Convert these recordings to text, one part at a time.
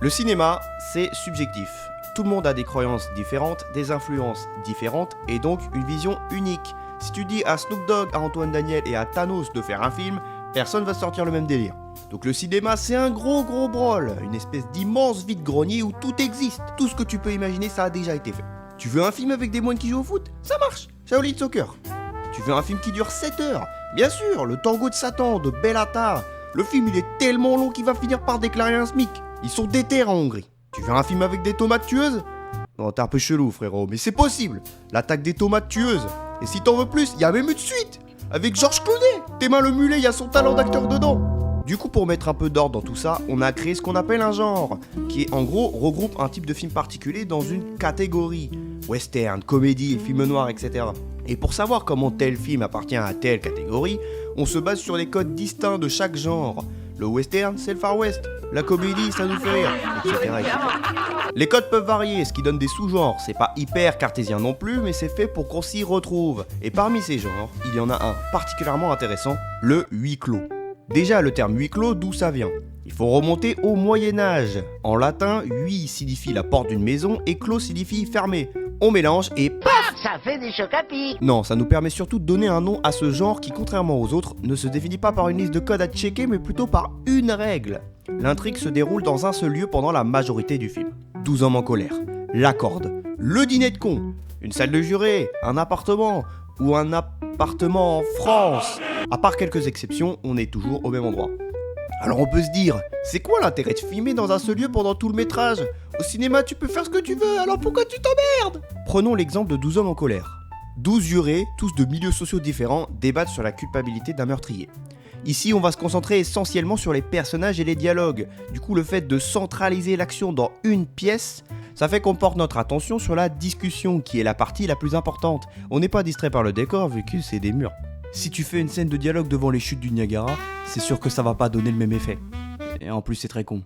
Le cinéma, c'est subjectif. Tout le monde a des croyances différentes, des influences différentes et donc une vision unique. Si tu dis à Snoop Dogg, à Antoine Daniel et à Thanos de faire un film, personne va sortir le même délire. Donc le cinéma, c'est un gros brol, une espèce d'immense vide-grenier où tout existe. Tout ce que tu peux imaginer, ça a déjà été fait. Tu veux un film avec des moines qui jouent au foot? Ça marche, Shaolin Soccer. Tu veux un film qui dure 7 heures? Bien sûr, le Tango de Satan de Béla Tarr. Le film, il est tellement long qu'il va finir par déclarer un SMIC. Ils sont déter en Hongrie. Tu veux un film avec des tomates tueuses? Non, t'es un peu chelou, frérot, mais c'est possible. L'attaque des tomates tueuses. Et si t'en veux plus, il y a même une suite avec Georges Clooney. Tes mains le mulet, il y a son talent d'acteur dedans. Du coup, pour mettre un peu d'ordre dans tout ça, on a créé ce qu'on appelle un genre, qui en gros regroupe un type de film particulier dans une catégorie. Western, comédie, film noir, etc. Et pour savoir comment tel film appartient à telle catégorie, on se base sur les codes distincts de chaque genre. Le western, c'est le Far West. La comédie, ça nous fait rire, etc. Les codes peuvent varier, ce qui donne des sous-genres. C'est pas hyper cartésien non plus, mais c'est fait pour qu'on s'y retrouve. Et parmi ces genres, il y en a un particulièrement intéressant, le huis clos. Déjà, le terme huis clos, d'où ça vient? Il faut remonter au Moyen-Âge. En latin, huis signifie la porte d'une maison et clos signifie fermé. On mélange et paf, ça fait des chocs à pic. Non, ça nous permet surtout de donner un nom à ce genre qui, contrairement aux autres, ne se définit pas par une liste de codes à checker, mais plutôt par une règle. L'intrigue se déroule dans un seul lieu pendant la majorité du film. 12 hommes en colère, la corde, le dîner de con, une salle de juré, un appartement ou un appartement en France. À part quelques exceptions, on est toujours au même endroit. Alors on peut se dire, c'est quoi l'intérêt de filmer dans un seul lieu pendant tout le métrage? Au cinéma, tu peux faire ce que tu veux, alors pourquoi tu t'emmerdes? Prenons l'exemple de 12 hommes en colère. 12 jurés, tous de milieux sociaux différents, débattent sur la culpabilité d'un meurtrier. Ici, on va se concentrer essentiellement sur les personnages et les dialogues. Du coup, le fait de centraliser l'action dans une pièce, ça fait qu'on porte notre attention sur la discussion, qui est la partie la plus importante. On n'est pas distrait par le décor, vu que c'est des murs. Si tu fais une scène de dialogue devant les chutes du Niagara, c'est sûr que ça va pas donner le même effet. Et en plus, c'est très con.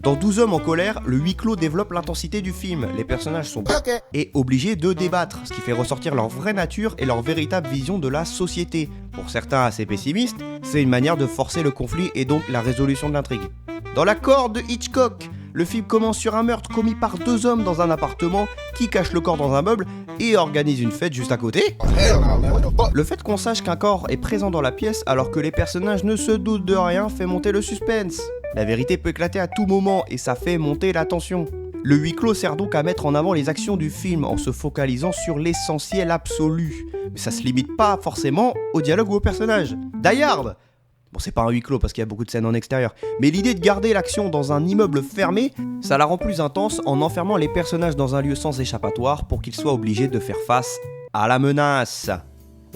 Dans 12 hommes en colère, le huis clos développe l'intensité du film. Les personnages sont bloqués et obligés de débattre, ce qui fait ressortir leur vraie nature et leur véritable vision de la société. Pour certains assez pessimistes, c'est une manière de forcer le conflit et donc la résolution de l'intrigue. Dans La Corde de Hitchcock, le film commence sur un meurtre commis par 2 hommes dans un appartement qui cache le corps dans un meuble et organise une fête juste à côté. Le fait qu'on sache qu'un corps est présent dans la pièce alors que les personnages ne se doutent de rien fait monter le suspense. La vérité peut éclater à tout moment et ça fait monter la tension. Le huis clos sert donc à mettre en avant les actions du film en se focalisant sur l'essentiel absolu. Mais ça se limite pas forcément au dialogue ou au personnage. Die Hard! Bon, c'est pas un huis clos parce qu'il y a beaucoup de scènes en extérieur, mais l'idée de garder l'action dans un immeuble fermé, ça la rend plus intense en enfermant les personnages dans un lieu sans échappatoire pour qu'ils soient obligés de faire face à la menace.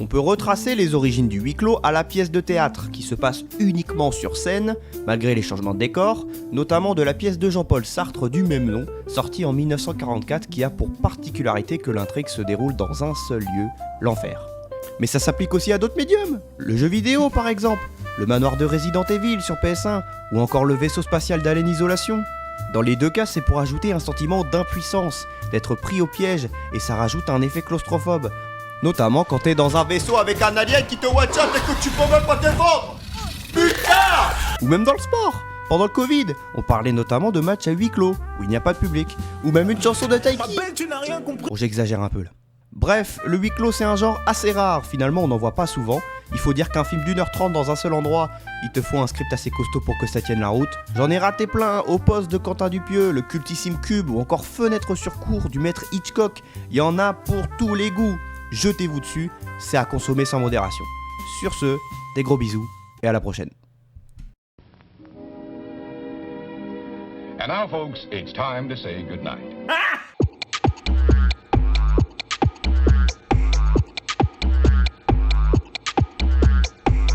On peut retracer les origines du huis clos à la pièce de théâtre, qui se passe uniquement sur scène, malgré les changements de décor, notamment de la pièce de Jean-Paul Sartre du même nom, sortie en 1944, qui a pour particularité que l'intrigue se déroule dans un seul lieu, l'enfer. Mais ça s'applique aussi à d'autres médiums, le jeu vidéo par exemple, le manoir de Resident Evil sur PS1, ou encore le vaisseau spatial d'Alien Isolation. Dans les deux cas, c'est pour ajouter un sentiment d'impuissance, d'être pris au piège, et ça rajoute un effet claustrophobe. Notamment quand t'es dans un vaisseau avec un alien qui te one-shot et que tu peux même pas te défendre. Putain! Ou même dans le sport. Pendant le Covid, on parlait notamment de matchs à huis clos, où il n'y a pas de public. Ou même une chanson de Taiki. Bon, j'exagère un peu là. Bref, le huis clos c'est un genre assez rare, finalement on n'en voit pas souvent. Il faut dire qu'un film d'1h30 dans un seul endroit, il te faut un script assez costaud pour que ça tienne la route. J'en ai raté plein, Au poste de Quentin Dupieux, le cultissime Cube ou encore Fenêtre sur cour du maître Hitchcock. Il y en a pour tous les goûts. Jetez-vous dessus, c'est à consommer sans modération. Sur ce, des gros bisous et à la prochaine. And now, folks, it's time to say goodnight.